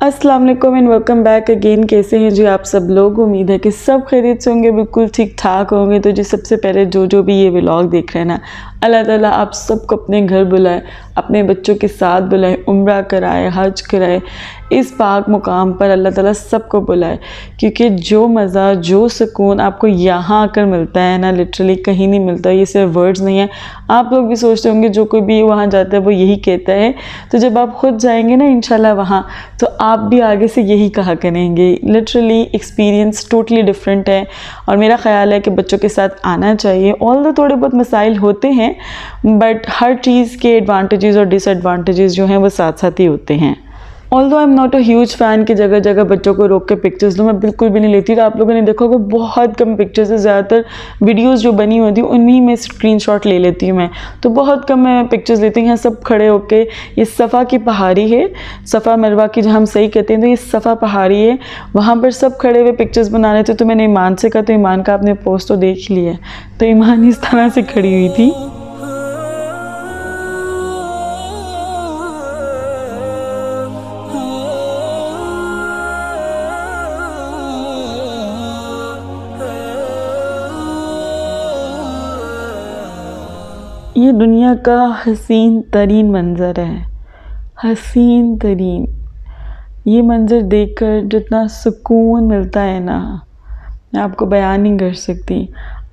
अस्सलाम वालेकुम and welcome back again. कैसे हैं जी आप सब लोग? उम्मीद है कि सब खैरियत से होंगे, बिल्कुल ठीक ठाक होंगे। तो जी सबसे पहले जो भी ये व्लॉग देख रहे हैं ना, अल्लाह ताला आप सबको अपने घर बुलाए, अपने बच्चों के साथ बुलाए, उम्रा कराए, हज कराए, इस पाक मुकाम पर अल्लाह ताला सबको बुलाए। क्योंकि जो मज़ा, जो सुकून आपको यहाँ आकर मिलता है ना, लिटरली कहीं नहीं मिलता। ये सिर्फ वर्ड्स नहीं है। आप लोग भी सोचते होंगे, जो कोई भी वहाँ जाता है वो यही कहता है। तो जब आप खुद जाएंगे ना इंशाल्लाह वहाँ, तो आप भी आगे से यही कहा करेंगे। लिटरली एक्सपीरियंस टोटली डिफरेंट है और मेरा ख़्याल है कि बच्चों के साथ आना चाहिए। ऑल्दो थोड़े बहुत मसाइल होते हैं, बट हर चीज़ के एडवांटेजेस और डिसएडवांटेजेस जो हैं वो साथ साथ ही होते हैं। Although I am not a huge fan कि जगह जगह बच्चों को रोक के पिक्चर्स लूँ, मैं बिल्कुल भी नहीं लेती। तो आप लोगों ने देखा होगा बहुत कम पिक्चर्स है, ज़्यादातर वीडियोस जो बनी होती हैं उन्हीं में स्क्रीनशॉट ले लेती हूँ मैं। तो बहुत कम मैं पिक्चर्स लेती हूँ। यहाँ सब खड़े होके, ये सफ़ा की पहाड़ी है, सफ़ा मरवा की जो हम सही कहते हैं, तो ये सफ़ा पहाड़ी है, वहाँ पर सब खड़े हुए पिक्चर्स बना रहे थे। तो मैंने ईमान से कहा, तो ईमान का आपने पोस्ट तो देख लिया। तो ईमान इस तरह से खड़ी हुई थी। ये दुनिया का हसीन तरीन मंज़र है, हसीन तरीन। ये मंज़र देखकर जितना सुकून मिलता है ना, मैं आपको बयान नहीं कर सकती।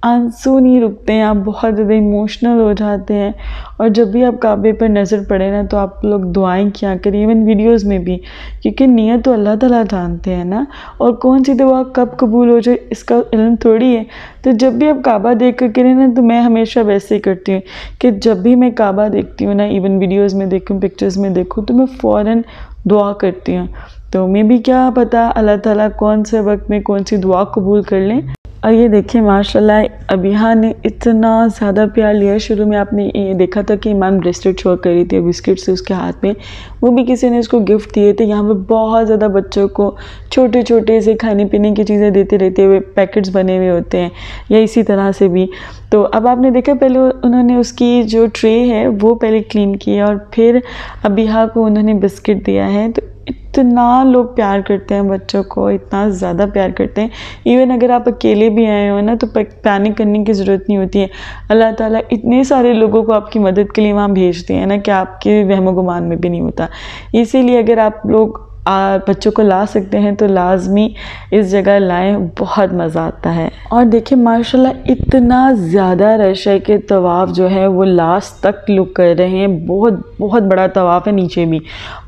आंसू नहीं रुकते हैं, आप बहुत ज़्यादा इमोशनल हो जाते हैं। और जब भी आप काबे पर नज़र पड़े ना, तो आप लोग दुआएं किया करिए, इवन वीडियोस में भी, क्योंकि नियत तो अल्लाह ताला जानते हैं ना। और कौन सी दुआ कब कबूल हो जाए इसका इल्म थोड़ी है। तो जब भी आप काबा देख कर करें ना, तो मैं हमेशा वैसे ही करती हूँ कि जब भी मैं काबा देखती हूँ ना, इवन वीडियोज़ में देखूँ, पिक्चर्स में देखूँ, तो मैं फ़ौरन दुआ करती हूँ। तो मैं भी क्या पता अल्लाह ताला कौन से वक्त में कौन सी दुआ कबूल कर लें। और ये देखिए माशाल्लाह अबिहा ने इतना ज़्यादा प्यार लिया। शुरू में आपने ये देखा था कि ईमान ब्रेसलेट शो कर रही थी, बिस्किट से उसके हाथ में, वो भी किसी ने उसको गिफ्ट दिए थे। यहाँ पे बहुत ज़्यादा बच्चों को छोटे छोटे से खाने पीने की चीज़ें देते रहते हुए, पैकेट्स बने हुए होते हैं, या इसी तरह से भी। तो अब आपने देखा, पहले उन्होंने उसकी जो ट्रे है वो पहले क्लीन किया और फिर अबिहा को उन्होंने बिस्किट दिया है। तो इतना लोग प्यार करते हैं बच्चों को, इतना ज़्यादा प्यार करते हैं। इवन अगर आप अकेले भी आए हो ना, तो पैनिक करने की ज़रूरत नहीं होती है। अल्लाह ताला इतने सारे लोगों को आपकी मदद के लिए वहाँ भेजते हैं ना, कि आपके वहम गुमान में भी नहीं होता। इसीलिए अगर आप लोग बच्चों को ला सकते हैं तो लाजमी इस जगह लाएं, बहुत मज़ा आता है। और देखिए माशाल्लाह इतना ज़्यादा रश है कि तवाफ़ जो है वो लास्ट तक लोग कर रहे हैं। बहुत बहुत बड़ा तवाफ़ है, नीचे भी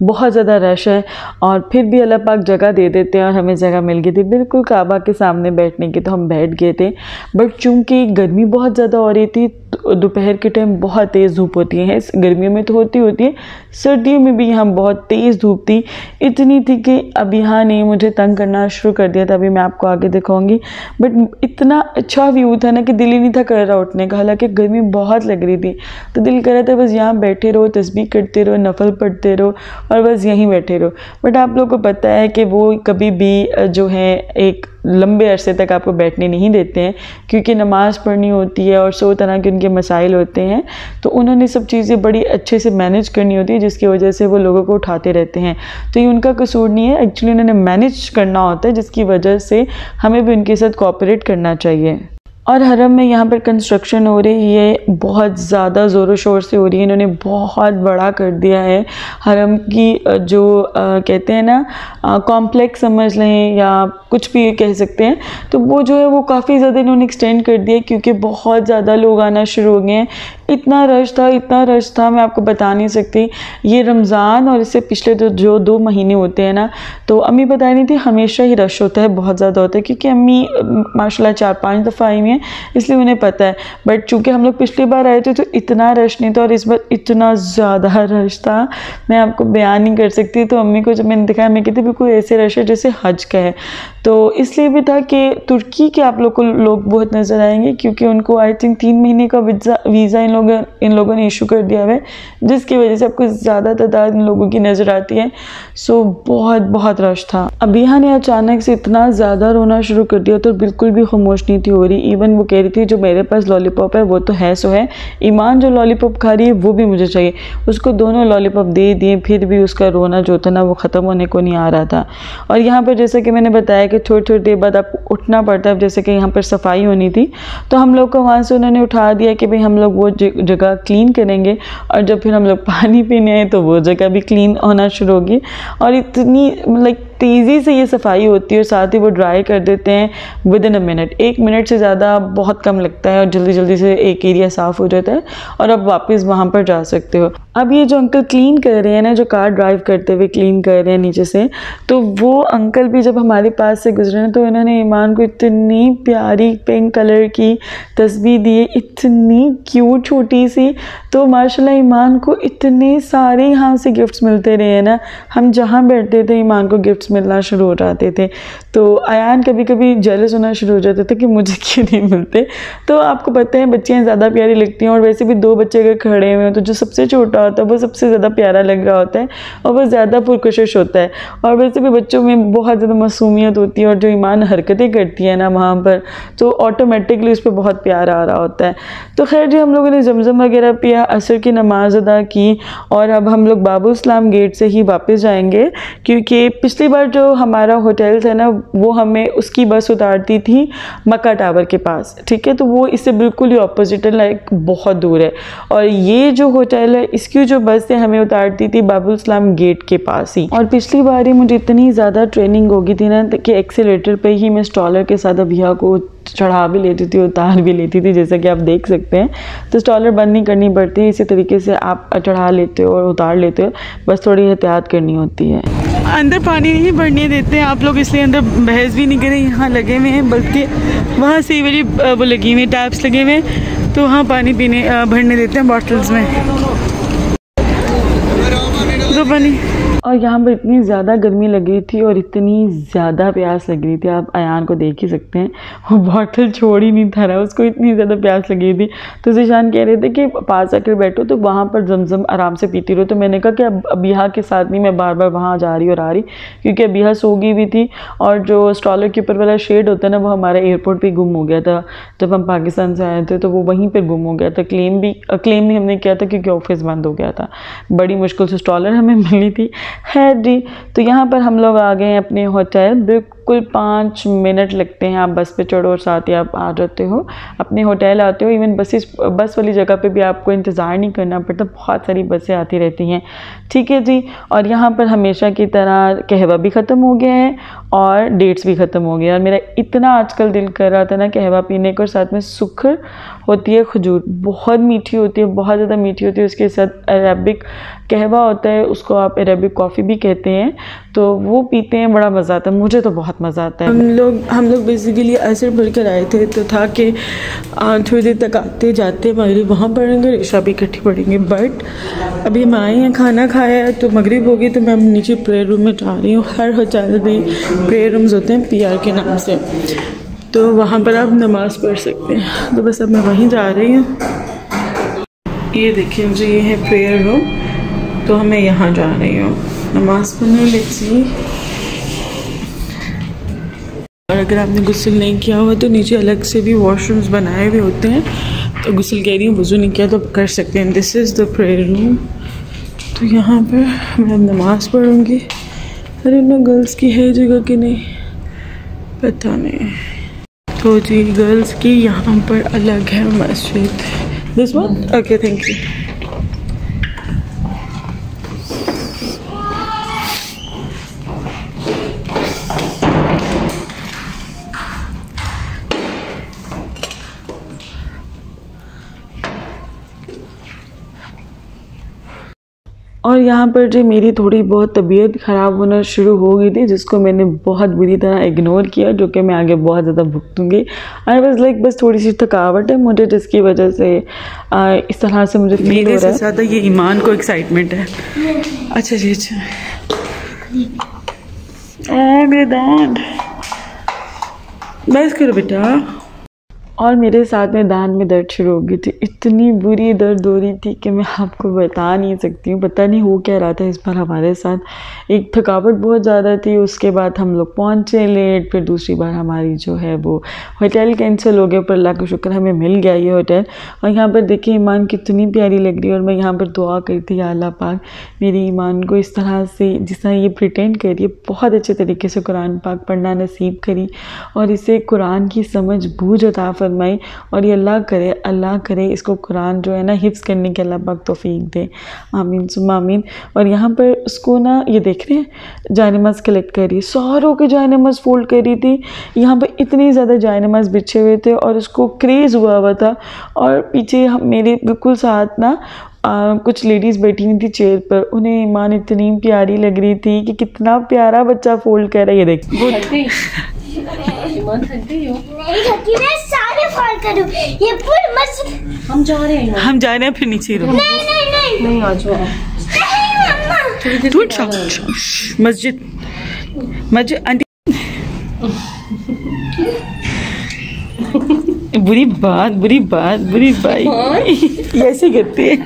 बहुत ज़्यादा रश है। और फिर भी अल्लाह पाक जगह दे देते हैं, और हमें जगह मिल गई थी बिल्कुल काबा के सामने बैठने की। तो हम बैठ गए थे, बट चूँकि गर्मी बहुत ज़्यादा हो रही थी, दोपहर के टाइम बहुत तेज़ धूप होती है। गर्मियों में तो होती है, सर्दियों में भी यहाँ बहुत तेज़ धूप थी। इतनी थी कि अबिहा ने मुझे तंग करना शुरू कर दिया था। अभी मैं आपको आगे दिखाऊंगी, बट इतना अच्छा व्यू था ना कि दिल ही नहीं था कर रहा उठने का। हालांकि गर्मी बहुत लग रही थी, तो दिल कर रहा था बस यहाँ बैठे रहो, तस्बीह करते रहो, नफल पढ़ते रहो, और बस यहीं बैठे रहो। बट आप लोगों को पता है कि वो कभी भी जो है एक लंबे अरसे तक आपको बैठने नहीं देते हैं, क्योंकि नमाज़ पढ़नी होती है और 100 तरह के उनके मसाइल होते हैं। तो उन्होंने सब चीज़ें बड़ी अच्छे से मैनेज करनी होती है, जिसकी वजह से वो लोगों को उठाते रहते हैं। तो ये उनका कसूर नहीं है, एक्चुअली उन्होंने मैनेज करना होता है, जिसकी वजह से हमें भी उनके साथ कोऑपरेट करना चाहिए। और हरम में यहाँ पर कंस्ट्रक्शन हो रही है, बहुत ज़्यादा ज़ोरों शोर से हो रही है। इन्होंने बहुत बड़ा कर दिया है हरम की, जो कहते हैं ना कॉम्प्लेक्स समझ लें या कुछ भी कह सकते हैं। तो वो जो है वो काफ़ी ज़्यादा इन्होंने एक्सटेंड कर दिया, क्योंकि बहुत ज़्यादा लोग आना शुरू हो गए हैं। इतना रश था मैं आपको बता नहीं सकती। ये रमज़ान और इससे पिछले जो 2 महीने होते हैं ना, तो अम्मी बता रही थी हमेशा ही रश होता है, बहुत ज़्यादा होता है, क्योंकि अम्मी माशाल्लाह 4-5 दफ़ा आई हैं, इसलिए उन्हें पता है। बट चूँकि हम लोग पिछली बार आए थे तो इतना रश नहीं था, और इस बार इतना ज़्यादा रश था, मैं आपको बयान नहीं कर सकती। तो अम्मी को जब मैंने दिखाया, मैं कहती बिल्कुल ऐसे रश है जैसे हज का है। तो इसलिए भी था कि तुर्की के आप लोग को लोग बहुत नज़र आएंगे, क्योंकि उनको आई थिंक 3 महीने का वीज़ा इन इन लोगों ने इशू कर दिया हुआ है, जिसकी वजह से आपको ज़्यादा तादाद इन लोगों की नज़र आती है। सो बहुत रश था। अबिहा ने अचानक से इतना ज़्यादा रोना शुरू कर दिया तो बिल्कुल भी खामोश नहीं थी हो रही। इवन वो कह रही थी जो मेरे पास लॉलीपॉप है वो तो है सो है, ईमान जो लॉलीपॉप खा रही है वो भी मुझे चाहिए। उसको दोनों लॉलीपॉप दे दिए, फिर भी उसका रोना जो था ना वो ख़त्म होने को नहीं आ रहा था। और यहाँ पर जैसे कि मैंने बताया कि थोड़ी थोड़ी देर बाद आपको उठना पड़ता है। जैसे कि यहाँ पर सफाई होनी थी तो हम लोग को वहाँ से उन्होंने उठा दिया कि भाई हम लोग वो जगह क्लीन करेंगे, और जब फिर हम लोग पानी पीने आए तो वो जगह भी क्लीन होना शुरू होगी। और इतनी लाइक तेज़ी से ये सफाई होती है और साथ ही वो ड्राई कर देते हैं with in a minute. 1 minute से ज़्यादा बहुत कम लगता है और जल्दी जल्दी से एक एरिया साफ़ हो जाता है और अब वापस वहाँ पर जा सकते हो। अब ये जो अंकल क्लीन कर रहे हैं ना, जो कार ड्राइव करते हुए क्लीन कर रहे हैं नीचे से, तो वो अंकल भी जब हमारे पास से गुजरे ना तो इन्होंने ईमान को इतनी प्यारी पिंक कलर की तस्बीह दी, इतनी क्यूट छोटी सी। तो माशाल्लाह ईमान को इतने सारे यहाँ से गिफ्ट्स मिलते रहे हैं ना, हम जहाँ बैठते थे ईमान को गिफ्ट्स मिलना शुरू हो जाते थे। तो अयान कभी कभी जेलस होना शुरू हो जाते थे कि मुझे क्यों नहीं मिलते। तो आपको पता है बच्चियाँ ज़्यादा प्यारी लगती हैं, और वैसे भी 2 बच्चे अगर खड़े हुए हैं तो जो सबसे छोटा होता है वो सबसे ज़्यादा प्यारा लग रहा होता है और वो ज़्यादा पुरकशिश होता है। और वैसे भी बच्चों में बहुत ज़्यादा मासूमियत होती है और जो ईमान हरकतें करती है ना वहाँ पर, तो ऑटोमेटिकली उस पर बहुत प्यार आ रहा होता है। तो खैर जी हम लोगों ने जमजम वगैरह पिया, असर की नमाज अदा की और अब हम लोग बाबू इस्लाम गेट से ही वापस जाएंगे, क्योंकि पिछली बार जो हमारा होटल था ना वो हमें उसकी बस उतारती थी मक्का टावर के पास, ठीक है। तो वो इससे बिल्कुल ही ऑपोजिट है, लाइक बहुत दूर है। और ये जो होटल है इसकी जो बस है हमें उतारती थी बाबू इस्लाम गेट के पास ही। और पिछली बार ही मुझे इतनी ज़्यादा ट्रेनिंग हो गई थी ना कि एक्सीलेटर पे ही मैं स्टॉलर के साथ अबिहा को चढ़ा भी लेती थी, उतार भी लेती थी, जैसा कि आप देख सकते हैं। तो स्टॉलर बंद नहीं करनी पड़ती है, इसी तरीके से आप चढ़ा लेते हो और उतार लेते हो, बस थोड़ी एहतियात करनी होती है। अंदर पानी नहीं भरने देते हैं आप लोग, इसलिए अंदर बहस भी नहीं करें। यहाँ लगे हुए हैं, बल्कि वहाँ से वाली वो लगी हुई टैप्स लगे हुए हैं, तो वहाँ पानी पीने भरने देते हैं बॉटल्स में। दो पानी। और यहाँ पर इतनी ज़्यादा गर्मी लग रही थी और इतनी ज़्यादा प्यास लग रही थी, आप अयान को देख ही सकते हैं, वो बॉटल छोड़ ही नहीं था रहा, उसको इतनी ज़्यादा प्यास लगी थी। तो ज़ीशान कह रहे थे कि पास आकर बैठो तो वहाँ पर जमजम आराम से पीती रहो। तो मैंने कहा कि अब अबिहा के साथ नहीं मैं बार बार वहाँ जा रही और आ रही, क्योंकि अबिहा सो गई भी थी और जो स्टॉलर के ऊपर वाला शेड होता है ना वो हमारा एयरपोर्ट पर गुम हो गया था। जब हम पाकिस्तान से आए थे तो वो वहीं पर गुम हो गया था। क्लेम भी हमने किया था क्योंकि ऑफिस बंद हो गया था। बड़ी मुश्किल से स्टॉलर हमें मिली थी। है जी, तो यहाँ पर हम लोग आ गए हैं अपने होटल। बिल्कुल 5 मिनट लगते हैं, आप बस पे चढ़ो और साथ ही आप आ जाते हो अपने होटल, आते हो। इवन बस वाली जगह पे भी आपको इंतज़ार नहीं करना पड़ता, बहुत सारी बसें आती रहती हैं, ठीक है जी। और यहाँ पर हमेशा की तरह कहवा भी ख़त्म हो गया है और डेट्स भी ख़त्म हो गया। और मेरा इतना आजकल दिल कर रहा था ना कहवा पीने को, और साथ में सुखर होती है खजूर, बहुत मीठी होती है, बहुत ज़्यादा मीठी होती है। उसके साथ अरेबिक कहवा होता है, उसको आप अरेबिक कॉफ़ी भी कहते हैं, तो वो पीते हैं, बड़ा मज़ा आता है। मुझे तो बहुत मज़ा आता है। हम लोग बेसिकली असर पढ़ कर आए थे, तो था कि थोड़ी देर तक आते जाते मगरिब वहाँ पढ़ेंगे, ईशा भी इकट्ठी पढ़ेंगे। बट अभी हम आए हैं, खाना खाया है तो मगरिब हो गई, तो मैं नीचे प्रेयर रूम में जा रही हूँ। हर होटल में प्रेयर रूम्स होते हैं PR के नाम से, तो वहाँ पर आप नमाज़ पढ़ सकते हैं। तो बस अब मैं वहीं जा रही हूँ। ये देखिए जी, ये है प्रेयर रूम, तो मैं यहाँ जा रही हूँ नमाज पढ़ने। लेट्सी, और अगर आपने गुस्ल नहीं किया हुआ तो नीचे अलग से भी वॉशरूम्स बनाए हुए होते हैं, तो गुस्ल कह रही हूँ, वज़ू नहीं किया तो कर सकते हैं। This is the prayer room. तो यहाँ पर मैं अब नमाज़ पढ़ूँगी। अरे ना गर्ल्स की है जगह कि नहीं पता नहीं। तो जी गर्ल्स की यहाँ पर अलग है मस्जिद। This one, okay, thank you. और यहाँ पर जो मेरी थोड़ी बहुत तबीयत ख़राब होना शुरू हो गई थी, जिसको मैंने बहुत बुरी तरह इग्नोर किया, जो कि मैं आगे बहुत ज़्यादा भुगतूँगी। आई वाज लाइक बस थोड़ी सी थकावट है मुझे, जिसकी वजह से इस तरह से मुझे फील हो रहा है। ज़्यादा ये ईमान को एक्साइटमेंट है। अच्छा जी, अच्छा। मेरे दांत बस करो बेटा। और मेरे साथ में दांत में दर्द शुरू हो गई थी। इतनी बुरी दर्द हो रही थी कि मैं आपको बता नहीं सकती हूँ। पता नहीं हो क्या रहा था इस बार हमारे साथ। एक थकावट बहुत ज़्यादा थी, उसके बाद हम लोग पहुँचे लेट, फिर दूसरी बार हमारी जो है वो होटल कैंसिल हो गया, पर अल्लाह का शुक्र हमें मिल गया ये होटल। और यहाँ पर देखिए ईमान कितनी प्यारी लग रही है। और मैं यहाँ पर दुआ करी थी, या अल्लाह पाक मेरी ईमान को इस तरह से जिस तरह ये प्रिटेंड कर रही है बहुत अच्छे तरीके से कुरान पाक पढ़ना नसीब करी, और इसे कुरान की समझ बूझ अता फरमाई। और ये अल्लाह करे इसको कुरान जो है ना हिफ्ज़ करने के अल्लाह पाक तौफीक दे, आमीन सुम्मा आमीन। और यहाँ पर उसको ना ये देख रहे हैं जायनमाज़ कलेक्ट करी, सारों के जायनमाज़ फोल्ड करी थी। यहाँ पर इतनी ज़्यादा जायनमाज़ बिछे हुए थे और उसको क्रेज़ हुआ था। और पीछे मेरे बिल्कुल साथ ना कुछ लेडीज़ बैठी हुई थी चेयर पर, उन्हें ईमान इतनी प्यारी लग रही थी कि कितना प्यारा बच्चा फोल्ड कर रहा है। ये देख ईमान थक गई हो? नहीं थकी, मैं सारे फोल्ड करूं। ये पूरी मस्जिद हम जा रहे हैं फिर नीचे नहीं नहीं नहीं नहीं आ जाओ मस्जिद आंटी बुरी बात ऐसे करते हैं।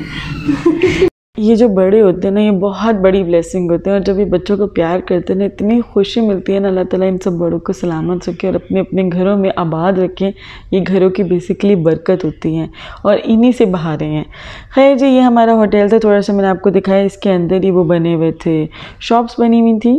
ये जो बड़े होते हैं ना, ये बहुत बड़ी ब्लेसिंग होते हैं। और जब ये बच्चों को प्यार करते हैं ना, इतनी खुशी मिलती है ना। अल्लाह ताला इन सब बड़ों को सलामत रखे और अपने अपने घरों में आबाद रखें। ये घरों की बेसिकली बरकत होती हैं और इन्हीं से बहारें हैं। खैर जी, ये हमारा होटल था, थोड़ा सा मैंने आपको दिखाया। इसके अंदर ही वो बने हुए थे, शॉप्स बनी हुई थी।